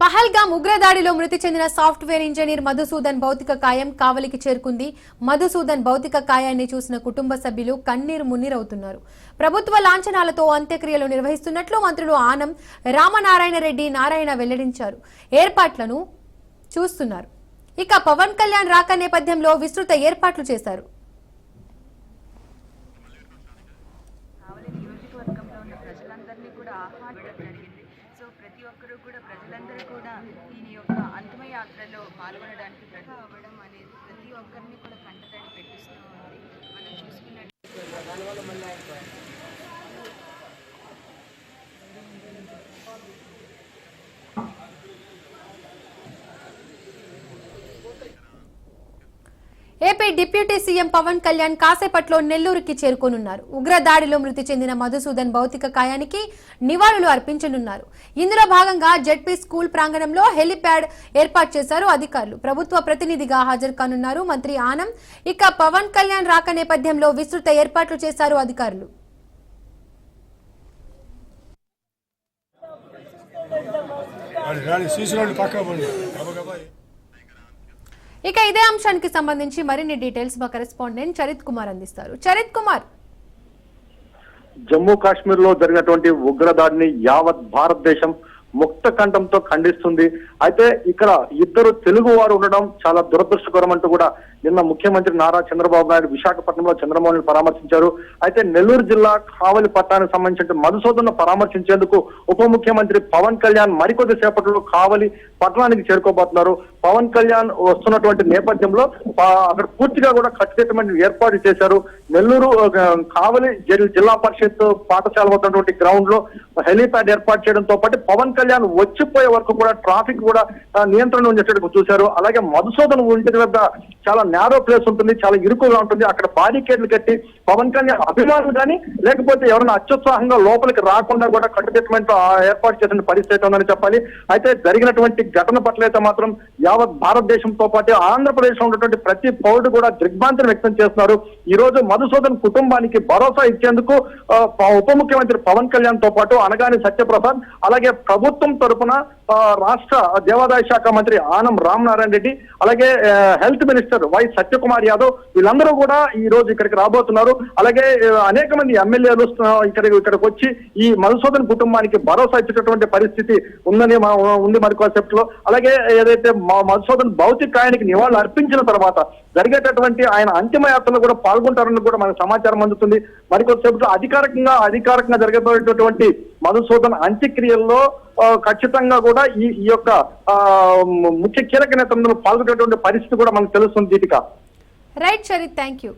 పహల్గామ్ ఉగ్రదాడిలో మృతి చెందిన software engineer Madhusudan భౌతిక కాయం కావలికి చేరుకుంది. మధుసూదన్ భౌతిక కాయాన్ని చూసిన కుటుంబ సభ్యులు కన్నీరు మున్నీరవుతున్నారు. ప్రభుత్వ లాంఛనాలతో అంత్యక్రియలు నిర్వహిస్తున్నట్లు మంత్రులు ఆనం రామనారాయణ రెడ్డి నారాయణ వెల్లడించారు. ఏర్పాట్లను చూస్తున్నారు. ఇక పవన్ కళ్యాణ్ రాక నేపథ్యంలో విస్తృత ఏర్పాట్లు చేశారు. ప్రతి ఒక్కరూ కూడా ప్రజలందరూ కూడా ఈ యొక్క అంతిమ యాత్రలో పాల్గొనడానికి అవ్వడం అనేది ప్రతి ఒక్కరిని కూడా కంటతడి పెట్టిస్తూ ఉంది. మనం చూసుకున్నట్టు AP deputy CM Pawan Kalyan కాసేపట్లో నెల్లూరుకి చేరుకోనున్నారు. ఉగ్రదాడిలో మృతి చెందిన మధుసూదన్ భౌతిక కాయానికి నివాళులు అర్పించనున్నారు. ఇందులో భాగంగా జెడ్పీ స్కూల్ ప్రాంగణంలో హెలిప్యాడ్ ఏర్పాటు చేశారు అధికారులు. ప్రభుత్వ ప్రతినిధిగా హాజరు కానున్నారు మంత్రి ఆనం. ఇక పవన్ కళ్యాణ్ రాక నేపథ్యంలో విస్తృత ఏర్పాట్లు చేశారు అధికారులు. ఇక ఇదే అంశానికి సంబంధించి మరిన్ని డీటెయిల్స్ మా కరెస్పాండెంట్ చరిత్ కుమార్ అందిస్తారు. చరిత్ కుమార్, జమ్మూ కాశ్మీర్ లో జరిగినటువంటి ఉగ్రదాడిని యావత్ భారతదేశం ముక్త కంఠంతో ఖండిస్తుంది. అయితే ఇక్కడ ఇద్దరు తెలుగు వారు ఉండడం చాలా దురదృష్టకరం అంటూ కూడా నిన్న ముఖ్యమంత్రి నారా చంద్రబాబు నాయుడు విశాఖపట్నంలో చంద్రమోహన్ పరామర్శించారు. అయితే నెల్లూరు జిల్లా కావలి పట్టణానికి సంబంధించిన మధుసూదన్ను పరామర్శించేందుకు ఉప ముఖ్యమంత్రి పవన్ కళ్యాణ్ మరికొద్ది సేపట్లో కావలి పట్టణానికి చేరుకోబోతున్నారు. పవన్ కళ్యాణ్ వస్తున్నటువంటి నేపథ్యంలో అక్కడ పూర్తిగా కూడా ఖచ్చితమైన ఏర్పాటు చేశారు. నెల్లూరు కావలి జిల్లా పరిషత్ పాఠశాల వద్దటువంటి గ్రౌండ్ లో హెలీప్యాడ్ ఏర్పాటు చేయడంతో పాటు పవన్ కళ్యాణ్ వచ్చిపోయే వరకు కూడా ట్రాఫిక్ కూడా నియంత్రణ ఉండేటట్టు చూశారు. అలాగే మధుసూదన్ ఇంటి వద్ద చాలా నేరో ప్లేస్ ఉంటుంది, చాలా ఇరుకుగా ఉంటుంది. అక్కడ బారికేడ్లు కట్టి పవన్ కళ్యాణ్ అభిమానులు కానీ లేకపోతే ఎవరైనా అత్యుత్సాహంగా లోపలికి రాకుండా కూడా కట్టుదిట్టమైన ఏర్పాటు చేసిన పరిస్థితి ఉందని చెప్పాలి. అయితే జరిగినటువంటి ఘటన పట్ల అయితే మాత్రం యావత్ భారతదేశంతో పాటు ఆంధ్రప్రదేశ్ లో ఉన్నటువంటి ప్రతి పౌరుడు కూడా దిగ్భ్రాంతిని వ్యక్తం చేస్తున్నారు. ఈ రోజు మధుసూదన్ కుటుంబానికి భరోసా ఇచ్చేందుకు ఉప ముఖ్యమంత్రి పవన్ కళ్యాణ్ తో పాటు అనగాని సత్యప్రసాద్, అలాగే ప్రభుత్వం తరఫున రాష్ట్ర దేవాదాయ శాఖ మంత్రి ఆనం రామనారాయణ రెడ్డి, అలాగే health minister Y Satyakumar Yadav వీళ్ళందరూ కూడా ఈ రోజు ఇక్కడికి రాబోతున్నారు. అలాగే అనేక మంది ఎమ్మెల్యేలు ఇక్కడికి వచ్చి ఈ మధుసూదన్ కుటుంబానికి భరోసా ఇచ్చేటటువంటి పరిస్థితి ఉంది మరికొద్దిసేపట్లో. అలాగే ఏదైతే మధుసూదన్ భౌతిక కాయానికి నివాళులు అర్పించిన తర్వాత జరిగేటటువంటి ఆయన అంతిమ యాత్రలో కూడా పాల్గొంటారని కూడా మనకు సమాచారం అందుతుంది. మరికొద్దిసేపట్లో అధికారికంగా జరిగేటటువంటి మధుసూదన్ అంత్యక్రియల్లో ఖచ్చితంగా కూడా ఈ యొక్క ముఖ్య కీలక నేతలందరూ పాల్గొనేటువంటి పరిస్థితి కూడా మనకు తెలుస్తుంది. Deepika. Right Charith, thank you.